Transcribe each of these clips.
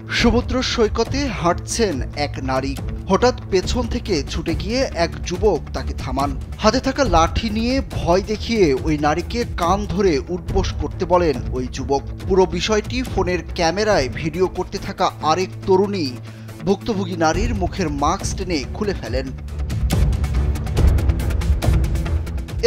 সমুদ্র সৈকতে হাঁটছেন এক নারী। হঠাৎ পেছন থেকে ছুটে গিয়ে এক যুবক তাকে থামান। হাতে থাকা লাঠি নিয়ে ভয় দেখিয়ে ওই নারীকে কান ধরে উঠবোস করতে বলেন ওই যুবক। পুরো বিষয়টি ফোনের ক্যামেরায় ভিডিও করতে থাকা আরেক তরুণী ভুক্তভোগী নারীর মুখের মাস্ক টেনে খুলে ফেলেন।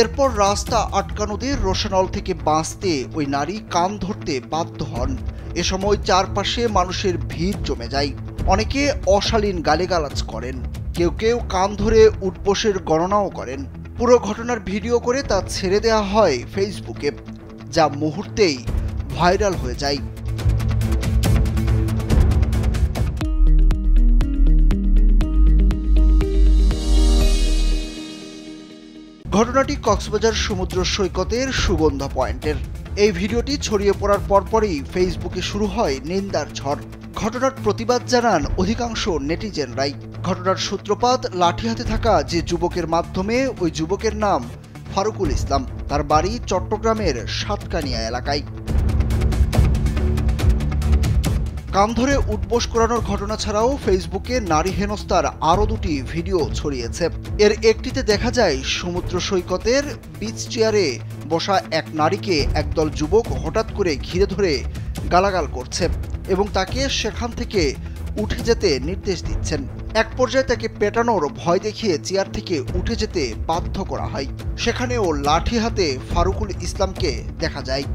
এরপর রাস্তা আটকানোদের রোশানল থেকে বাঁচতে ওই নারী কান ধরতে বাধ্য হন। এ সময় চারপাশে মানুষের ভিড় জমে যায়। অনেকে অশালীন গালিগালাজ করেন, কেউ কেউ কান ধরে উঠবোসের গণনাও করেন। পুরো ঘটনার ভিডিও করে তা ছেড়ে দেওয়া হয় ফেসবুকে, যা মুহূর্তেই ভাইরাল হয়ে যায়। ঘটনাটি কক্সবাজার সমুদ্র সৈকতের সুগন্ধা পয়েন্টের। এই ভিডিওটি ছড়িয়ে পড়ার পরপরই ফেসবুকে শুরু হয় নিন্দার ঝড়। ঘটনার প্রতিবাদ জানান অধিকাংশ নেটিজেনরাই। ঘটনার সূত্রপাত লাঠি হাতে থাকা যে যুবকের মাধ্যমে। ওই যুবকের নাম ফারুকুল ইসলাম। তার বাড়ি চট্টগ্রামের সাতকানিয়া এলাকায়। কান ধরে উঠবোস করানোর ঘটনা ছাড়াও ফেসবুকে নারী হেনস্থার আরও দুটি ভিডিও ছড়িয়েছে। এর একটিতে দেখা যায় সমুদ্র সৈকতের বিচ চেয়ারে বসা এক নারীকে একদল যুবক হঠাৎ করে ঘিরে ধরে গালাগাল করছে এবং তাকে সেখান থেকে উঠে যেতে নির্দেশ দিচ্ছেন। এক পর্যায়ে তাকে পেটানোর ভয় দেখিয়ে চেয়ার থেকে উঠে যেতে বাধ্য করা হয়। সেখানেও লাঠি হাতে ফারুকুল ইসলামকে দেখা যায়।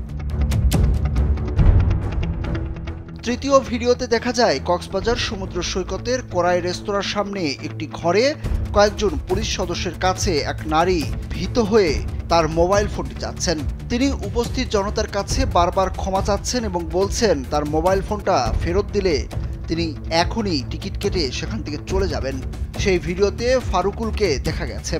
তৃতীয় ভিডিওতে দেখা যায় কক্সবাজার সমুদ্র সৈকতের করাই রেস্তোরাঁর সামনে একটি ঘরে কয়েকজন পুলিশ সদস্যের কাছে এক নারী ভীত হয়ে তার মোবাইল ফোনটি চাচ্ছেন। তিনি উপস্থিত জনতার কাছে বারবার ক্ষমা চাচ্ছেন এবং বলছেন তার মোবাইল ফোনটা ফেরত দিলে তিনি এখনই টিকিট কেটে সেখান থেকে চলে যাবেন। সেই ভিডিওতে ফারুকুলকে দেখা গেছে।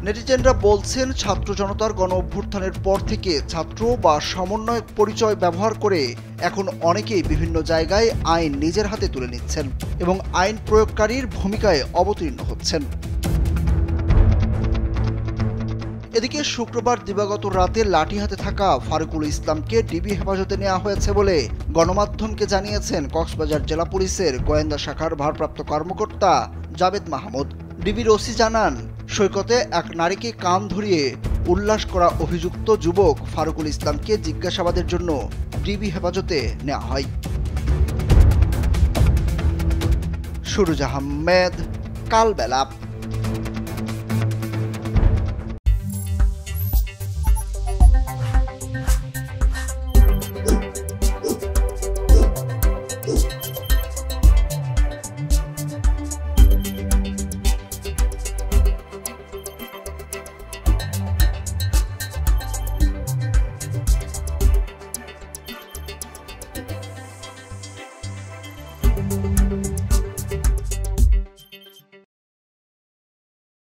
নেটিজেনরা বলছেন, ছাত্র জনতার গণ অভ্যুত্থানের পর থেকে ছাত্র বা সমন্বয়ক পরিচয় ব্যবহার করে এখন অনেকেই বিভিন্ন জায়গায় আইন নিজের হাতে তুলে নিচ্ছেন এবং আইন প্রয়োগকারীর ভূমিকায় অবতীর্ণ হচ্ছেন। এদিকে শুক্রবার দিবাগত রাতে লাঠি হাতে থাকা ফারুকুল ইসলামকে ডিবি হেফাজতে নেওয়া হয়েছে বলে গণমাধ্যমকে জানিয়েছেন কক্সবাজার জেলা পুলিশের গোয়েন্দা শাখার ভারপ্রাপ্ত কর্মকর্তা জাবেদ মাহমুদ। ডিবির ওসি জানান, সৈকতে এক নারীকে কান ধরিয়ে উল্লাস করা অভিযুক্ত যুবক ফারুকুল ইসলামকে জিজ্ঞাসাবাদের জন্য ডিবি হেফাজতে নেওয়া হয়। সুরুজ আহমেদ, কালবেলা।